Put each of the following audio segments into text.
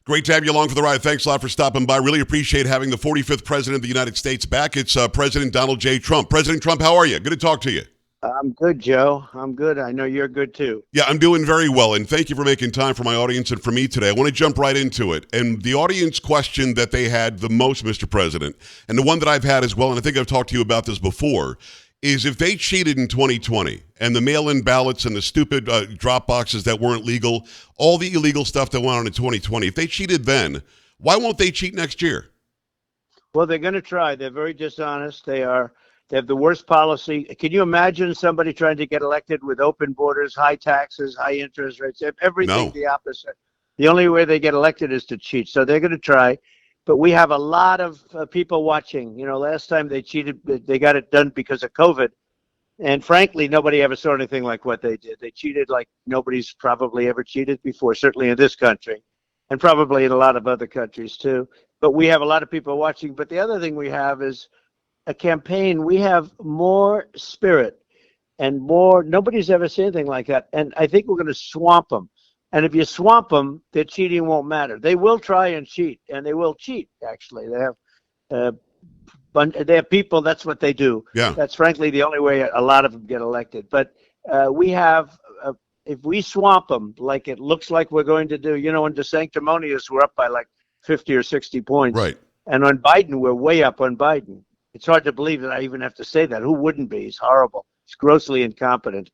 Great to have you along for the ride. Thanks a lot for stopping by. Really appreciate having the 45th President of the United States back. It's President Donald J. Trump. President Trump, how are you? Good to talk to you. I'm good, Joe. I'm good. I know you're good, too. Yeah, I'm doing very well, and thank you for making time for my audience and for me today. I want to jump right into it. And the audience question that they had the most, Mr. President, and the one that I've had as well, and I think I've talked to you about this before, is if they cheated in 2020 and the mail-in ballots and the stupid drop boxes that weren't legal, all the illegal stuff that went on in 2020, if they cheated then, why won't they cheat next year? Well, they're going to try. They're very dishonest. They have the worst policy. Can you imagine somebody trying to get elected with open borders, high taxes, high interest rates, everything the opposite? The only way they get elected is to cheat. So they're going to try. But we have a lot of people watching. You know, last time they cheated, they got it done because of COVID. And frankly, nobody ever saw anything like what they did. They cheated like nobody's probably ever cheated before, certainly in this country, and probably in a lot of other countries too. But we have a lot of people watching. But the other thing we have is a campaign. We have more spirit and more. Nobody's ever seen anything like that. And I think we're going to swamp them. And if you swamp them, their cheating won't matter. They will try and cheat, and they will cheat. Actually, they have people. That's what they do. Yeah. That's frankly the only way a lot of them get elected. But we have, if we swamp them, like it looks like we're going to do. You know, in DeSanctimonious, we're up by like 50 or 60 points. Right. And on Biden, we're way up on Biden. It's hard to believe that I even have to say that. Who wouldn't be? He's horrible. He's grossly incompetent.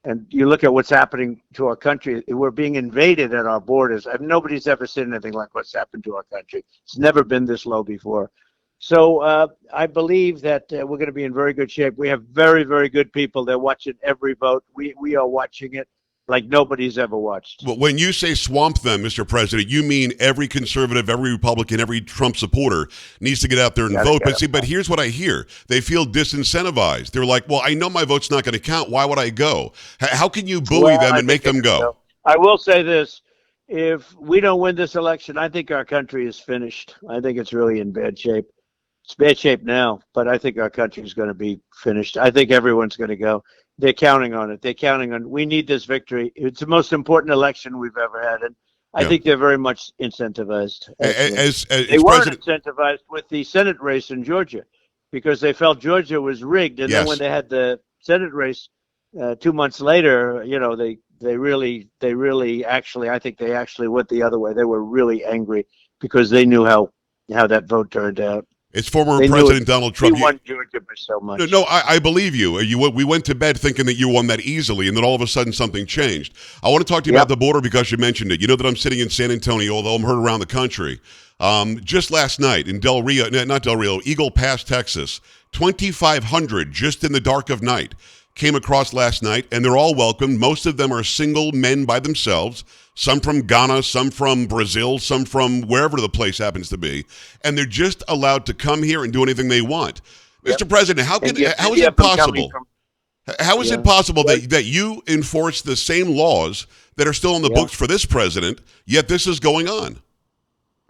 And you look at what's happening to our country. We're being invaded at our borders. Nobody's ever seen anything like what's happened to our country. It's never been this low before. So I believe that we're going to be in very good shape. We have very, very good people. They're watching every vote. We are watching it like nobody's ever watched. Well, when you say swamp them, Mr. President, you mean every conservative, every Republican, every Trump supporter needs to get out there and vote. But here's what I hear. They feel disincentivized. They're like, well, I know my vote's not going to count. Why would I go? How can you bully them and make them go? I will say this. If we don't win this election, I think our country is finished. I think it's really in bad shape. It's bad shape now, but I think our country is going to be finished. I think everyone's going to go. They're counting on it. They're counting on. We need this victory. It's the most important election we've ever had, and I think they're very much incentivized. They weren't incentivized with the Senate race in Georgia because they felt Georgia was rigged, and then when they had the Senate race 2 months later, you know, they really actually, I think they actually went the other way. They were really angry because they knew how that vote turned out. It's former President Donald Trump. He won Georgia by so much. No, I believe you. We went to bed thinking that you won that easily, and then all of a sudden something changed. I want to talk to you about the border because you mentioned it. You know that I'm sitting in San Antonio, although I'm heard around the country. Just last night in Eagle Pass, Texas, 2,500 just in the dark of night came across last night, and they're all welcome. Most of them are single men by themselves, some from Ghana, some from Brazil, some from wherever the place happens to be, and they're just allowed to come here and do anything they want. Mr. President, how is it possible? How is it possible that you enforce the same laws that are still on the books for this president, yet this is going on?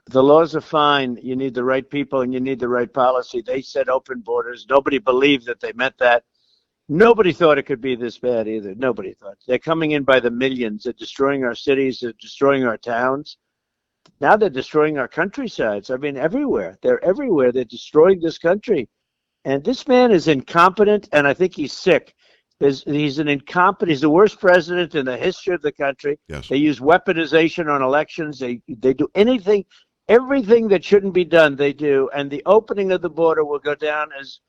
The laws are fine. You need the right people and you need the right policy. They said open borders. Nobody believed that they meant that. Nobody thought it could be this bad either. Nobody thought. They're coming in by the millions. They're destroying our cities. They're destroying our towns. Now they're destroying our countrysides. I mean, everywhere. They're everywhere. They're destroying this country. And this man is incompetent, and I think he's sick. He's an incompetent. He's the worst president in the history of the country. Yes. They use weaponization on elections. They do anything, everything that shouldn't be done, they do. And the opening of the border will go down as,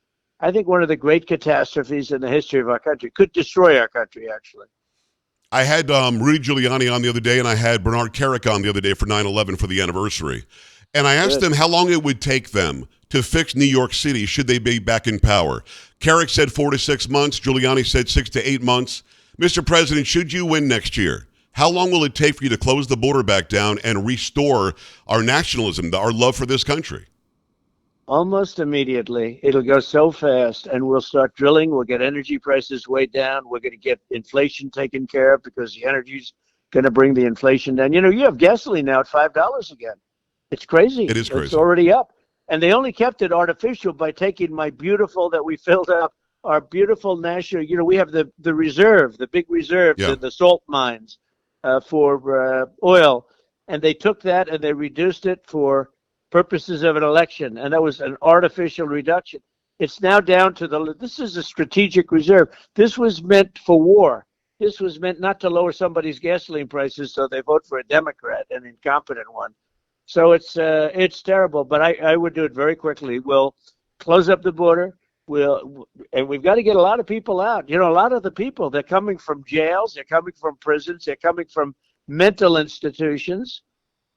I think, one of the great catastrophes in the history of our country. Could destroy our country, actually. I had Rudy Giuliani on the other day, and I had Bernard Kerik on the other day for 9/11 for the anniversary. And I asked them how long it would take them to fix New York City should they be back in power. Kerik said 4 to 6 months. Giuliani said 6 to 8 months. Mr. President, should you win next year, how long will it take for you to close the border back down and restore our nationalism, our love for this country? Almost immediately. It'll go so fast, and we'll start drilling. We'll get energy prices way down. We're going to get inflation taken care of because the energy's going to bring the inflation down. You know, you have gasoline now at $5 again. It's crazy. It is crazy. It's already up. And they only kept it artificial by taking my beautiful, that we filled up, our beautiful national, you know, we have the reserve, the big reserves, the salt mines for oil. and they took that and they reduced it for purposes of an election, and that was an artificial reduction. It's now down to this is a strategic reserve. This was meant for war. This was meant not to lower somebody's gasoline prices so they vote for a Democrat, an incompetent one. So it's terrible, but I would do it very quickly. We'll close up the border. And we've got to get a lot of people out. You know, a lot of the people, they're coming from jails, they're coming from prisons, they're coming from mental institutions.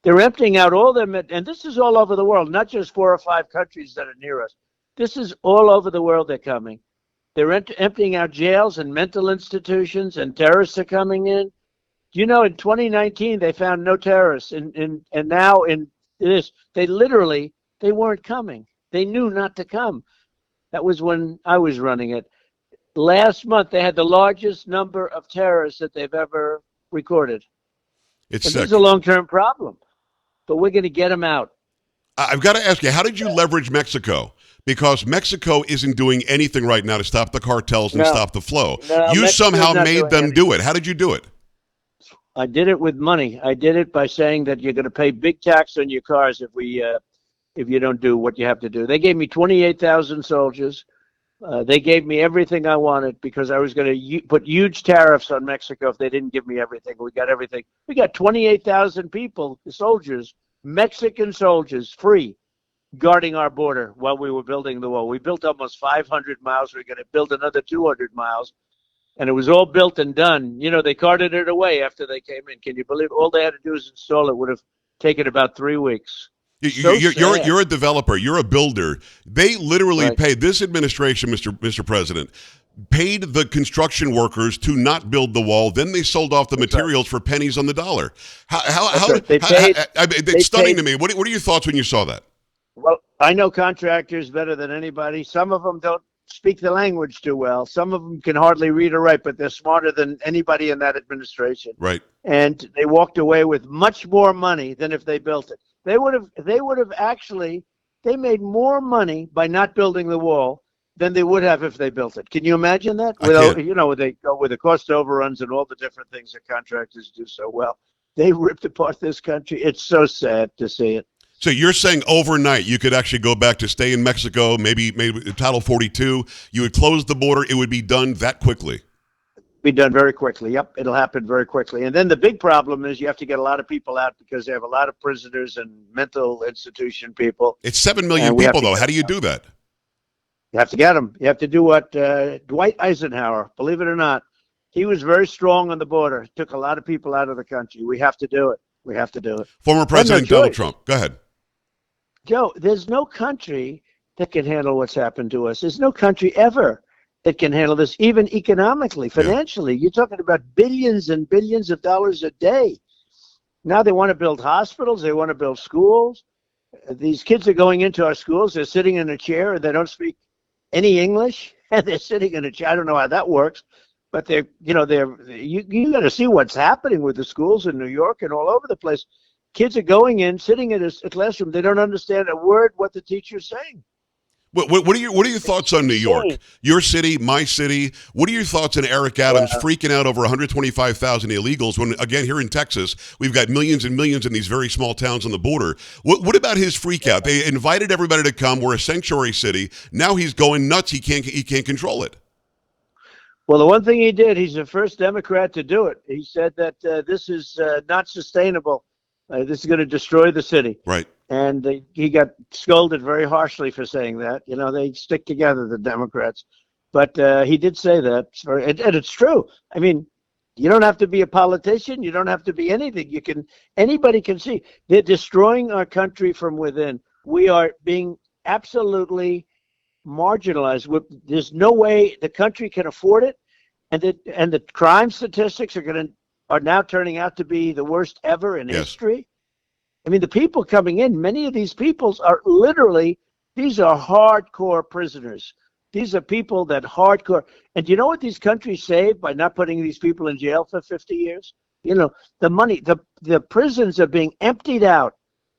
They're emptying out all them, and this is all over the world, not just 4 or 5 countries that are near us. This is all over the world they're coming. They're emptying out jails and mental institutions, and terrorists are coming in. You know, in 2019, they found no terrorists, and now in this, they weren't coming. They knew not to come. That was when I was running it. Last month, they had the largest number of terrorists that they've ever recorded. It's and sick. This is a long-term problem, but we're going to get them out. I've got to ask you, how did you leverage Mexico? Because Mexico isn't doing anything right now to stop the cartels and stop the flow. You somehow made them do it. How did you do it? I did it with money. I did it by saying that you're going to pay big tax on your cars if you don't do what you have to do. They gave me 28,000 soldiers. They gave me everything I wanted because I was going to put huge tariffs on Mexico if they didn't give me everything. We got everything. We got 28,000 people, soldiers, Mexican soldiers, free, guarding our border while we were building the wall. We built almost 500 miles. We're going to build another 200 miles. And it was all built and done. You know, they carted it away after they came in. Can you believe it? All they had to do is install it. Would have taken about 3 weeks. You're a developer. You're a builder. They literally paid, this administration, Mr. President, paid the construction workers to not build the wall. Then they sold off the materials for pennies on the dollar. It's stunning to me. What are your thoughts when you saw that? Well, I know contractors better than anybody. Some of them don't speak the language too well. Some of them can hardly read or write, but they're smarter than anybody in that administration. Right. And they walked away with much more money than if they built it. They would have actually, they made more money by not building the wall than they would have if they built it. Can you imagine that? You know, they go with the cost overruns and all the different things that contractors do so well. They ripped apart this country. It's so sad to see it. So you're saying overnight you could actually go back to stay in Mexico, maybe Title 42, you would close the border, it would be done that quickly? Be done very quickly. Yep, it'll happen very quickly. And then the big problem is you have to get a lot of people out because they have a lot of prisoners and mental institution people. It's 7 million people, though. How do you do that? You have to get them. You have to do what Dwight Eisenhower, believe it or not, he was very strong on the border. Took a lot of people out of the country. We have to do it. We have to do it. Former President Donald Trump. Go ahead. Joe, there's no country that can handle what's happened to us. There's no country ever that can handle this, even economically, financially. You're talking about billions and billions of dollars a day. Now they want to build hospitals. They want to build schools. These kids are going into our schools. They're sitting in a chair and they don't speak any English. And they're sitting in a chair. I don't know how that works. But you got to see what's happening with the schools in New York and all over the place. Kids are going in, sitting in a classroom. They don't understand a word what the teacher's saying. What are your thoughts on New York? Your city, my city. What are your thoughts on Eric Adams freaking out over 125,000 illegals when, again, here in Texas, we've got millions and millions in these very small towns on the border? What about his freak out? They invited everybody to come. We're a sanctuary city. Now he's going nuts. He can't control it. Well, the one thing he did, he's the first Democrat to do it. He said that this is not sustainable. This is going to destroy the city. Right. And he got scolded very harshly for saying that. You know, they stick together, the Democrats. But he did say that. And it's true. I mean, you don't have to be a politician. You don't have to be anything. Anybody can see. They're destroying our country from within. We are being absolutely marginalized. There's no way the country can afford it. And the crime statistics are now turning out to be the worst ever in history. I mean, the people coming in, many of these peoples are these are hardcore prisoners. These are people that hardcore. And do you know what these countries save by not putting these people in jail for 50 years? You know, the money, the prisons are being emptied out.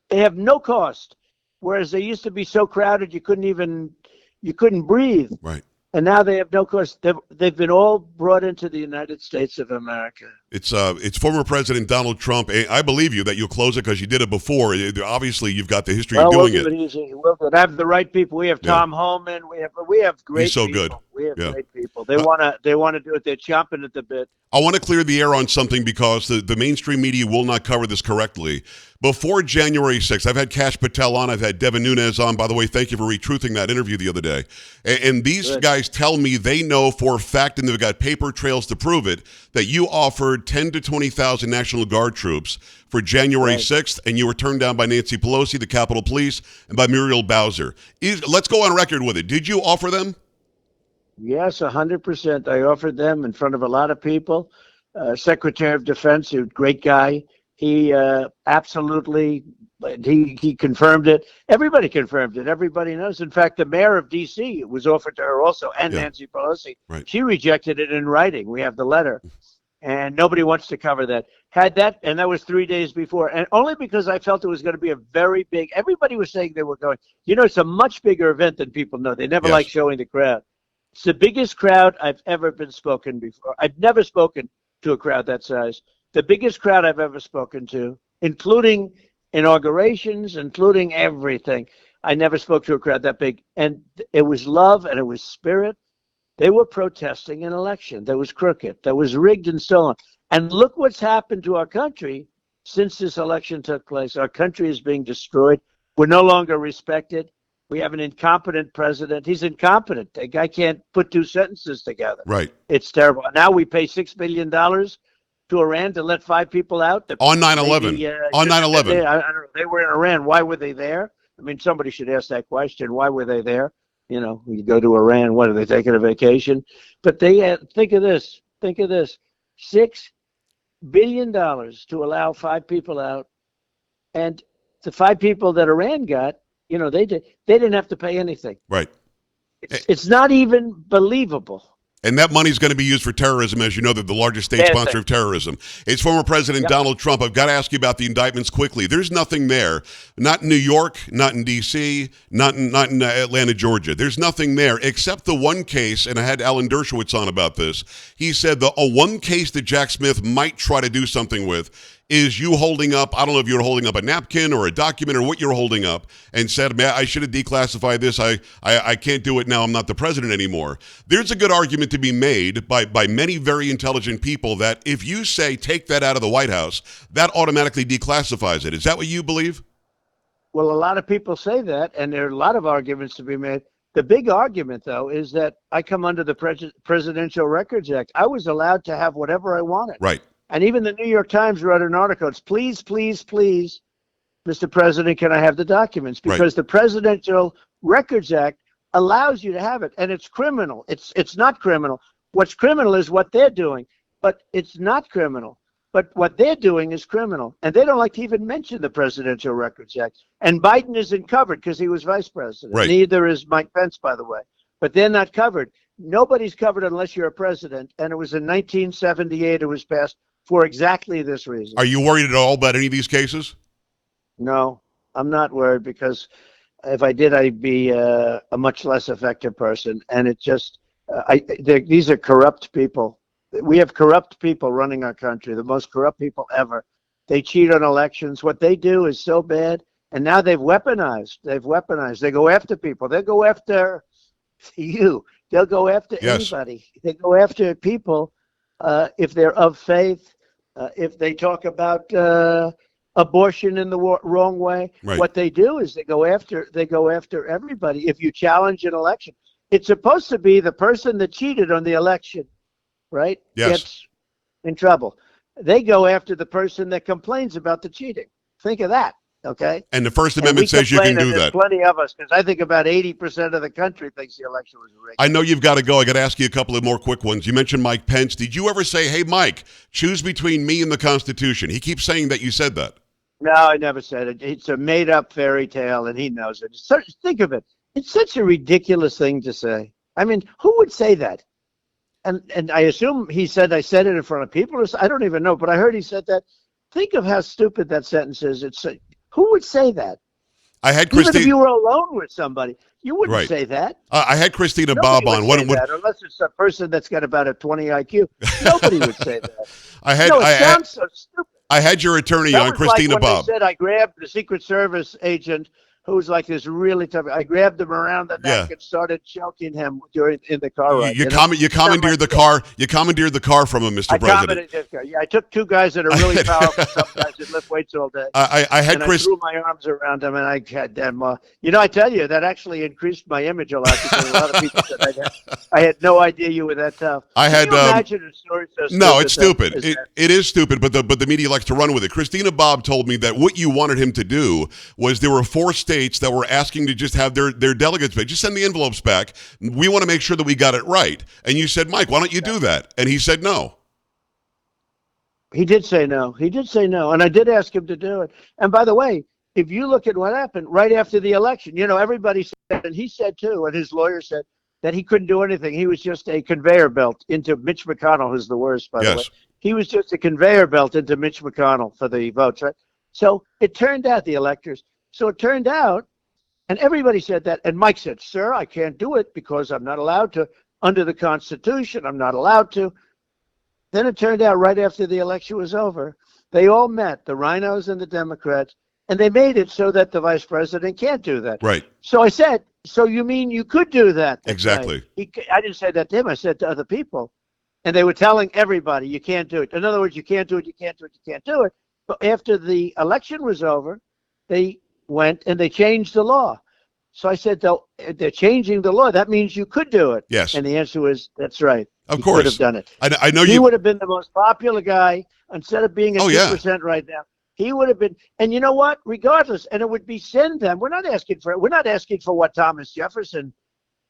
They have no cost. Whereas they used to be so crowded you couldn't breathe. Right. And now they have no cost. They've been all brought into the United States of America. It's former President Donald Trump. I believe you that you'll close it because you did it before. Obviously, you've got the history of doing it. We'll do it easy. We'll have the right people. We have Tom Homan. We have great He's so people. good. We have great people. They wanna do it. They're chomping at the bit. I want to clear the air on something because the mainstream media will not cover this correctly. Before January 6th, I've had Kash Patel on, I've had Devin Nunes on. By the way, thank you for retruthing that interview the other day. And these guys tell me they know for a fact, and they've got paper trails to prove it, that you offered 10 to 20,000 National Guard troops for January 6th, and you were turned down by Nancy Pelosi, the Capitol Police, and by Muriel Bowser. Let's go on record with it. Did you offer them? Yes, 100%. I offered them in front of a lot of people. Secretary of Defense, a great guy. He absolutely, he confirmed it. Everybody confirmed it. Everybody knows. In fact, the mayor of D.C., it was offered to her also, and Nancy Pelosi. Right. She rejected it in writing. We have the letter. And nobody wants to cover that. And that was 3 days before. And only because I felt it was going to be a very big, everybody was saying they were going. It's a much bigger event than people know. They never like showing the crowd. It's the biggest crowd I've ever been spoken before. I've never spoken to a crowd that size. The biggest crowd I've ever spoken to, including inaugurations, including everything. I never spoke to a crowd that big. And it was love and it was spirit. They were protesting an election that was crooked, that was rigged and so on. And look what's happened to our country since this election took place. Our country is being destroyed. We're no longer respected. We have an incompetent president. He's incompetent. The guy can't put two sentences together. Right. It's terrible. Now we pay $6 billion to Iran to let 5 people out. On 9/11. On 9/11. I don't know. They were in Iran. Why were they there? I mean, somebody should ask that question. Why were they there? You go to Iran. What, are they taking a vacation? But they think of this. Think of this. $6 billion to allow 5 people out. And the 5 people that Iran got, they didn't have to pay anything. Right. It's not even believable. And that money is going to be used for terrorism, as you know, they're the largest state sponsor of terrorism. It's former President Donald Trump. I've got to ask you about the indictments quickly. There's nothing there, not in New York, not in D.C., not in Atlanta, Georgia. There's nothing there except the one case, and I had Alan Dershowitz on about this. He said the one case that Jack Smith might try to do something with is you holding up, I don't know if you're holding up a napkin or a document or what you're holding up, and said, man, I should have declassified this. I can't do it now. I'm not the president anymore. There's a good argument to be made by many very intelligent people that if you say take that out of the White House, that automatically declassifies it. Is that what you believe? Well, a lot of people say that, and there are a lot of arguments to be made. The big argument, though, is that I come under the Presidential Records Act. I was allowed to have whatever I wanted. Right. And even the New York Times wrote an article. It's please, please, please, Mr. President, can I have the documents? Because the Presidential Records Act allows you to have it, and it's criminal. It's not criminal. What's criminal is what they're doing, but it's not criminal. But what they're doing is criminal, and they don't like to even mention the Presidential Records Act. And Biden isn't covered because he was vice president. Right. Neither is Mike Pence, by the way. But they're not covered. Nobody's covered unless you're a president, and it was in 1978 it was passed for exactly this reason. Are you worried at all about any of these cases? No, I'm not worried, because if I did, I'd be a much less effective person. And it just, these are corrupt people. We have corrupt people running our country, the most corrupt people ever. They cheat on elections. What they do is so bad. And now they've weaponized. They go after people. They'll go after you. They'll go after anybody. They go after people if they're of faith, if they talk about abortion in the wrong way. Right. What they do is they go after everybody. If you challenge an election, it's supposed to be the person that cheated on the election, right? Yes. Gets in trouble. They go after the person that complains about the cheating. Think of that. Okay. And the First Amendment says you can do that. There's plenty of us, because I think about 80% of the country thinks the election was rigged. I know you've got to go. I got to ask you a couple of more quick ones. You mentioned Mike Pence. Did you ever say, hey, Mike, choose between me and the Constitution? He keeps saying that you said that. No, I never said it. It's a made-up fairy tale, and he knows it. Think of it. It's such a ridiculous thing to say. I mean, who would say that? And I assume he said I said it in front of people. I don't even know, but I heard he said that. Think of how stupid that sentence is. Who would say that? I had Even if Christine. you were alone with somebody, you wouldn't Right. say that. I had Christina Nobody Bob on. would say that unless it's a person that's got about a 20 IQ. Nobody would say that. It sounds so stupid. I had your attorney That on, was Christina like when Bob. they said I grabbed the Secret Service agent who was like this really tough. I grabbed him around the neck and started choking him in the car ride. You commandeered the car. You commandeered the car from him, Mr. President. Yeah, I took two guys that are really powerful, tough guys that lift weights all day. I threw my arms around them, and I had them. I tell you, that actually increased my image a lot because a lot of people said I had no idea you were that tough. Can you imagine a story so stupid? No, it's stupid. It is stupid, but the media likes to run with it. Christina Bob told me that what you wanted him to do was there were 4 states that were asking to just have their delegates back. Just send the envelopes back. We want to make sure that we got it right. And you said, Mike, why don't you do that? And he said no. He did say no. He did say no. And I did ask him to do it. And by the way, if you look at what happened right after the election, everybody said, and he said too, and his lawyer said, that he couldn't do anything. He was just a conveyor belt into Mitch McConnell, who's the worst, by the way. He was just a conveyor belt into Mitch McConnell for the votes, right? So it turned out and everybody said that, and Mike said, sir, I can't do it because I'm not allowed to. Under the Constitution, I'm not allowed to. Then it turned out right after the election was over, they all met, the rhinos and the Democrats, and they made it so that the vice president can't do that. Right. So I said, so you mean you could do that? Exactly. I didn't say that to him. I said to other people. And they were telling everybody, you can't do it. In other words, you can't do it, you can't do it, you can't do it. But after the election was over, they went and they changed the law. So I said, they're changing the law. That means you could do it. Yes. And the answer was, that's right. Of He course. could have done it. I know he would have been the most popular guy instead of being at 2% right now. He would have been, and you know what? Regardless, and it would be send them. We're not asking for what Thomas Jefferson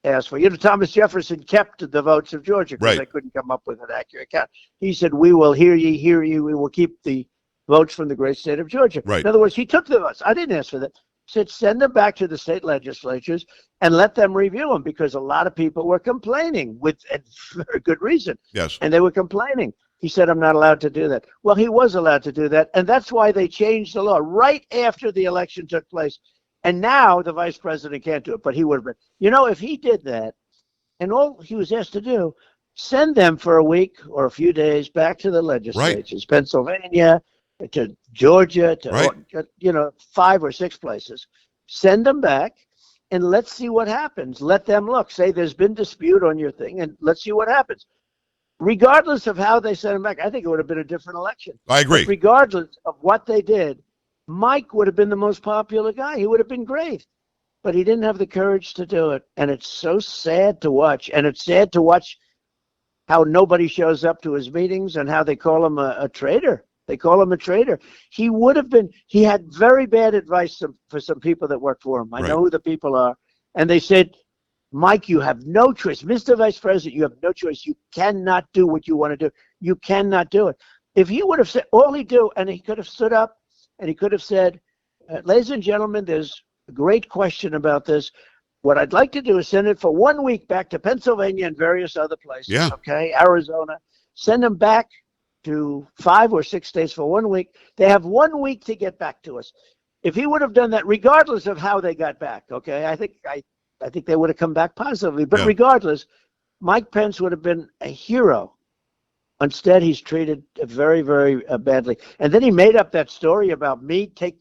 asked for. Thomas Jefferson kept the votes of Georgia because they couldn't come up with an accurate count. He said, we will hear ye, we will keep the votes from the great state of Georgia. Right. In other words, he took the votes. I didn't ask for that. He said, send them back to the state legislatures and let them review them because a lot of people were complaining with very good reason. Yes. And they were complaining. He said, I'm not allowed to do that. Well, he was allowed to do that. And that's why they changed the law right after the election took place. And now the vice president can't do it, but he would have been. If he did that and all he was asked to do, send them for a week or a few days back to the legislatures, Pennsylvania, to Georgia, to 5 or 6 places. Send them back and let's see what happens. Let them look. Say there's been dispute on your thing and let's see what happens. Regardless of how they sent him back, I think it would have been a different election. I agree. But regardless of what they did, Mike would have been the most popular guy. He would have been great. But he didn't have the courage to do it. And it's so sad to watch. And it's sad to watch how nobody shows up to his meetings and how they call him a traitor. They call him a traitor. He had very bad advice for some people that work for him. I know who the people are. And they said, Mike, you have no choice. Mr. Vice President, you have no choice. You cannot do what you want to do. You cannot do it. If he would have said, all he do, and he could have stood up and he could have said, ladies and gentlemen, there's a great question about this. What I'd like to do is send it for 1 week back to Pennsylvania and various other places. Yeah. Okay, Arizona. Send them back to 5 or 6 states for 1 week. They have 1 week to get back to us. If he would have done that, regardless of how they got back, okay, I think they would have come back positively. But regardless, Mike Pence would have been a hero. Instead, he's treated very, very badly. And then he made up that story about me, take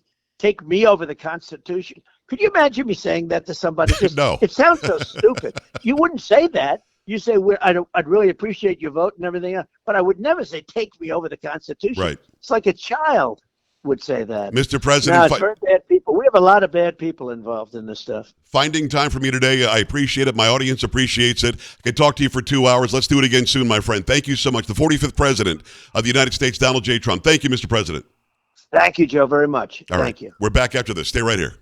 me over the Constitution. Could you imagine me saying that to somebody? No. It sounds so stupid. You wouldn't say that. You say, I'd really appreciate your vote and everything else. But I would never say, take me over the Constitution. Right. It's like a child would say that. Mr. President. No, it's very bad people. We have a lot of bad people involved in this stuff. Finding time for me today, I appreciate it. My audience appreciates it. I could talk to you for 2 hours. Let's do it again soon, my friend. Thank you so much. The 45th President of the United States, Donald J. Trump. Thank you, Mr. President. Thank you, Joe, very much. All right. Thank you. We're back after this. Stay right here.